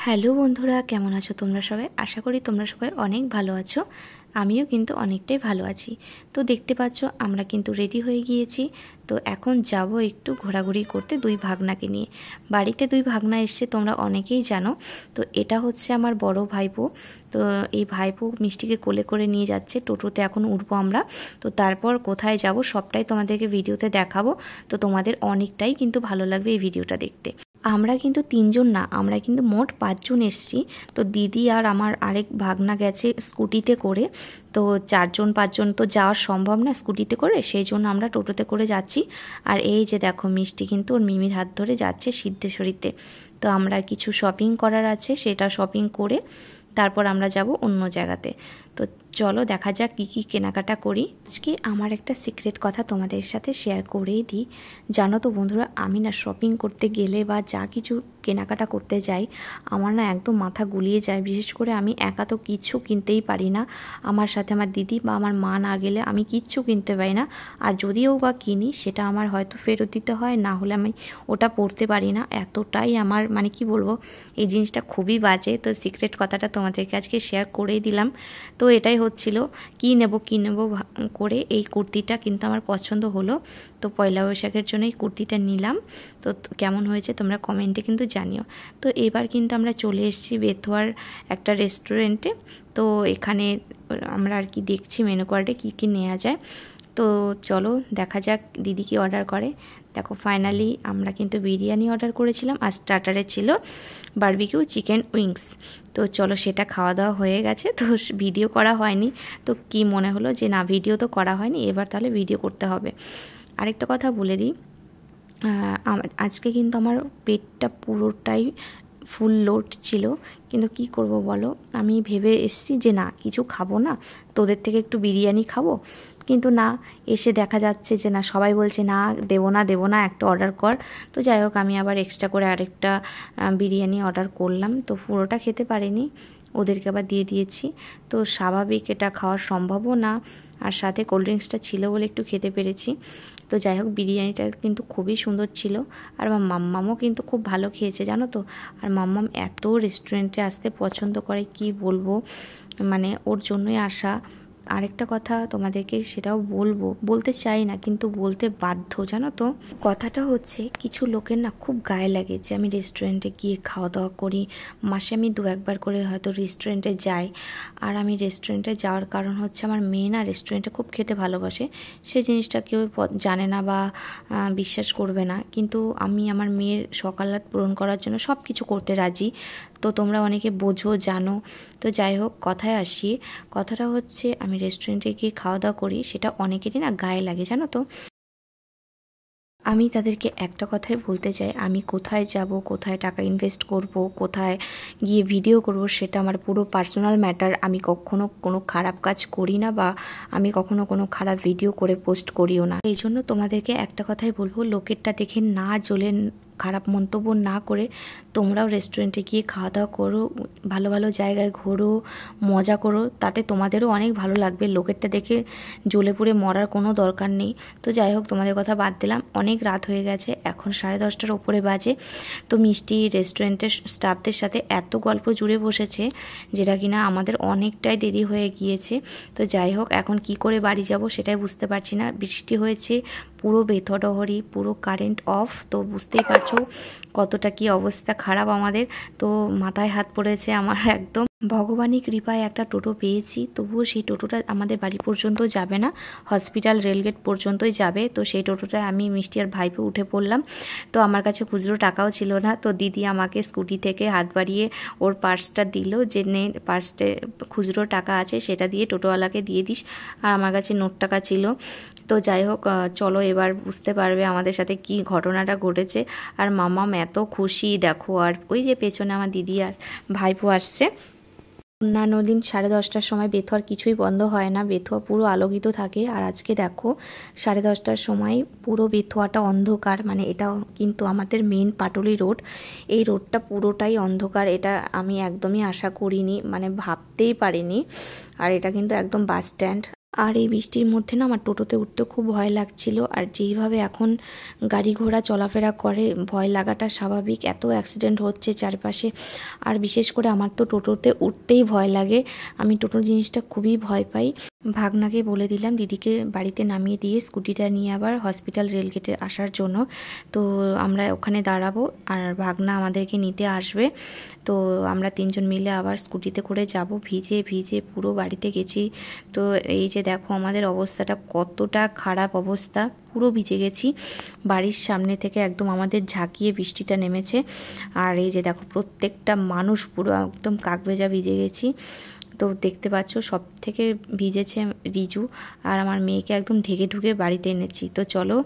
Hello বন্ধুরা, কেমন আছো তোমরা সবাই? আশা করি তোমরা সবাই অনেক ভালো আছো। আমিও কিন্তু অনেকটাই ভালো আছি। তো দেখতে পাচ্ছ আমরা কিন্তু রেডি হয়ে গিয়েছি। তো এখন যাব একটু ঘোরাঘুরি করতে দুই ভাগনাকে নিয়ে। বাড়িতে দুই ভাগনা এসছে, তোমরা অনেকেই জানো। তো এটা হচ্ছে আমার বড় ভাইপো। তো এই ভাইপো মিষ্টিকে কোলে করে নিয়ে যাচ্ছে, টোটোতে এখন উঠবো আমরা। তো তারপর কোথায় যাব সবটাই তোমাদেরকে ভিডিওতে দেখাবো। তো তোমাদের অনেকটাই কিন্তু ভালো লাগবে এই ভিডিওটা দেখতে। আমরা কিন্তু তিনজন না, আমরা কিন্তু মোট 5 জন এসেছি। তো দিদি আর আমার আরেক ভাগনা গেছে স্কুটিতে করে। তো 4 জন 5 জন তো যাওয়া সম্ভব না স্কুটিতে করে, সেই জন্য আমরা টোটোতে করে যাচ্ছি। আর এই যে দেখো মিষ্টি কিন্তু ওর মিমির হাত ধরে যাচ্ছে সিদ্ধেশ্বরীতে। তো আমরা কিছু শপিং করার আছে, সেটা শপিং করে তারপর আমরা যাব অন্য জায়গাতে। তো চলো দেখা যাক কী কী কেনাকাটা করি। আজকে আমার একটা সিক্রেট কথা তোমাদের সাথে শেয়ার করেই দিই। জানো তো বন্ধুরা, আমি না শপিং করতে গেলে বা যা কিছু কেনাকাটা করতে যাই, আমার না একদম মাথা গুলিয়ে যায়। বিশেষ করে আমি একা তো কিচ্ছু কিনতেই পারি না। আমার সাথে আমার দিদি বা আমার মা না গেলে আমি কিচ্ছু কিনতে পারি না। আর যদিও বা কিনি, সেটা আমার হয়তো ফেরত দিতে হয়, না হলে আমি ওটা পরতে পারি না। এতটাই আমার মানে কি বলবো, এই জিনিসটা খুবই বাজে। তো সিক্রেট কথাটা তোমাদেরকে আজকে শেয়ার করেই দিলাম। তো এটাই হচ্ছিল কি নেব করে এই কুর্তিটা কিন্তু আমার পছন্দ হলো। তো পয়লা বৈশাখের জন্য এই কুর্তিটা নিলাম। তো কেমন হয়েছে তোমরা কমেন্টে কিন্তু জানিও। তো এবার কিন্তু আমরা চলে এসেছি বেথুয়ার একটা রেস্টুরেন্টে। তো এখানে আমরা আর কি দেখছি মেনু কার্ডে কী কী নেওয়া যায়। তো চলো দেখা যাক দিদি কি অর্ডার করে। দেখো ফাইনালি আমরা কিন্তু বিরিয়ানি অর্ডার করেছিলাম, আর স্টার্টারে ছিল বারবিকিউ চিকেন উইংস। তো চলো সেটা খাওয়া দাওয়া হয়ে গেছে। তো ভিডিও করা হয়নি। তো কি মনে হলো যে না, ভিডিও তো করা হয়নি, এবার তাহলে ভিডিও করতে হবে। আরেকটা কথা বলে দিই, আজকে কিন্তু আমার পেটটা পুরোটাই ফুল লোড ছিল। কিন্তু কি করব বলো, আমি ভেবে এসেছি যে না কিছু খাবো না, তোদের থেকে একটু বিরিয়ানি খাবো। কিন্তু না, এসে দেখা যাচ্ছে যে না, সবাই বলছে না দেবো না একটা অর্ডার কর। তো যাই হোক আমি আবার এক্সট্রা করে আরেকটা বিরিয়ানি অর্ডার করলাম। তো পুরোটা খেতে পারিনি, ওদেরকে আবার দিয়ে দিয়েছি। তো স্বাভাবিক এটা খাওয়া সম্ভবও না, আর সাথে কোল্ড ড্রিঙ্কসটা ছিল বলে একটু খেতে পেরেছি। তো যাই হোক বিরিয়ানিটা কিন্তু খুবই সুন্দর ছিল। আর আমার মাম্মামও কিন্তু খুব ভালো খেয়েছে জানো তো। আর মাম্মাম এত রেস্টুরেন্টে আসতে পছন্দ করে কি বলবো, মানে ওর জন্যই আসা। আরেকটা কথা তোমাদেরকে সেটাও বলতে চাই না, কিন্তু বলতে বাধ্য জানো তো। কথাটা হচ্ছে কিছু লোকের না খুব গায়ে লাগে যে আমি রেস্টুরেন্টে গিয়ে খাওয়া দাওয়া করি। মাসে আমি 2-1 বার করে হয়তো রেস্টুরেন্টে যাই। আর আমি রেস্টুরেন্টে যাওয়ার কারণ হচ্ছে আমার মেয়ে না রেস্টুরেন্টে খুব খেতে ভালোবাসে। সেই জিনিসটা কেউ জানে না বা বিশ্বাস করবে না, কিন্তু আমি আমার মেয়ের সকালাত পূরণ করার জন্য সব কিছু করতে রাজি। তো তোমরা অনেকে বোঝো জানো। তো যাই হোক কথায় আসি, কথাটা হচ্ছে আমি রেস্টুরেন্টে গিয়ে খাওয়া দাওয়া করি, সেটা অনেকেরই না গায়ে লাগে জানো তো। আমি তাদেরকে একটা কথাই বলতে চাই, আমি কোথায় যাব, কোথায় টাকা ইনভেস্ট করব, কোথায় গিয়ে ভিডিও করব, সেটা আমার পুরো পার্সোনাল ম্যাটার। আমি কখনো কোনো খারাপ কাজ করি না, বা আমি কখনো কোনো খারাপ ভিডিও করে পোস্ট করিও না। এই জন্য তোমাদেরকে একটা কথাই বলবো, লোকেরটা দেখে না জ্বলে খারাপ মন্তব্য না করে তোমরাও রেস্টুরেন্টে গিয়ে খাওয়া দাওয়া করো, ভালো ভালো জায়গায় ঘোরো, মজা করো, তাতে তোমাদেরও অনেক ভালো লাগবে। লোকেরটা দেখে জ্বলে পুড়ে মরার কোনো দরকার নেই। তো যাই হোক তোমাদের কথা বাদ দিলাম, অনেক রাত হয়ে গেছে, এখন 10:30টার ওপরে বাজে। তো মিষ্টি রেস্টুরেন্টের স্টাফদের সাথে এত গল্প জুড়ে বসেছে, যেটা কিনা আমাদের অনেকটাই দেরি হয়ে গিয়েছে। তো যাই হোক এখন কি করে বাড়ি যাব সেটাই বুঝতে পারছি না। বৃষ্টি হয়েছে, পুরো বেথডহরি, পুরো কারেন্ট অফ। তো বুঝতেই পারছো কতটা কি অবস্থা খারাপ আমাদের। তো মাথায় হাত পড়েছে আমার একদম। ভগবানের কৃপায় একটা টোটো পেয়েছি, তবুও সেই টোটোটা আমাদের বাড়ি পর্যন্ত যাবে না, হসপিটাল রেলগেট পর্যন্তই যাবে। তো সেই টোটোটায় আমি মিষ্টি আর ভাইপো উঠে পড়লাম। তো আমার কাছে খুচরো টাকাও ছিল না। তো দিদি আমাকে স্কুটি থেকে হাত বাড়িয়ে ওর পার্সটা দিল, যে নে পার্সটে খুচরো টাকা আছে সেটা দিয়ে টোটোওয়ালাকে দিয়ে দিস। আর আমার কাছে নোট টাকা ছিল। তো যাই হোক চলো এবার বুঝতে পারবে আমাদের সাথে কি ঘটনাটা ঘটেছে। আর মাম্মাম এত খুশি দেখো, আর ওই যে পেছনে আমার দিদি আর ভাইপো আসছে। অন্যান্য দিন 10:30টার সময় বেথুয়ার কিছুই বন্ধ হয় না, বেথুয়া পুরো আলোকিত থাকে। আর আজকে দেখো 10:30টার সময় পুরো বেথুয়াটা অন্ধকার। মানে এটাও কিন্তু আমাদের মেন পাটুলি রোড, এই রোডটা পুরোটাই অন্ধকার। এটা আমি একদমই আশা করিনি, মানে ভাবতেই পারিনি। আর এটা কিন্তু একদম বাস স্ট্যান্ড। আর এই বৃষ্টির মধ্যে না আমার টোটোতে উঠতে খুব ভয় লাগছিল। আর যেইভাবে এখন গাড়ি ঘোড়া চলাফেরা করে ভয় লাগাটা স্বাভাবিক, এত অ্যাক্সিডেন্ট হচ্ছে চারপাশে। আর বিশেষ করে আমার তো টোটোতে উঠতেই ভয় লাগে, আমি টোটোর জিনিসটা খুবই ভয় পাই। ভাগনাকে বলে দিলাম দিদিকে বাড়িতে নামিয়ে দিয়ে স্কুটিটা নিয়ে আবার হসপিটাল রেলগেটে আসার জন্য। তো আমরা ওখানে দাঁড়াবো আর ভাগনা আমাদেরকে নিতে আসবে। তো আমরা তিনজন মিলে আবার স্কুটিতে করে যাব। ভিজে ভিজে পুরো বাড়িতে গেছি। তো এই যে দেখো আমাদের অবস্থাটা কতটা খারাপ অবস্থা, পুরো ভিজে গেছি। বাড়ির সামনে থেকে একদম আমাদের ঝাঁকিয়ে বৃষ্টিটা নেমেছে। আর এই যে দেখো প্রত্যেকটা মানুষ পুরো একদম কাকভেজা ভিজে গেছি। তো দেখতে পাচ্ছ সব থেকে ভিজেছে রিজু, আর আমার মেয়েকে একদম ঢেকে ঢুকে বাড়িতে এনেছি। তো চলো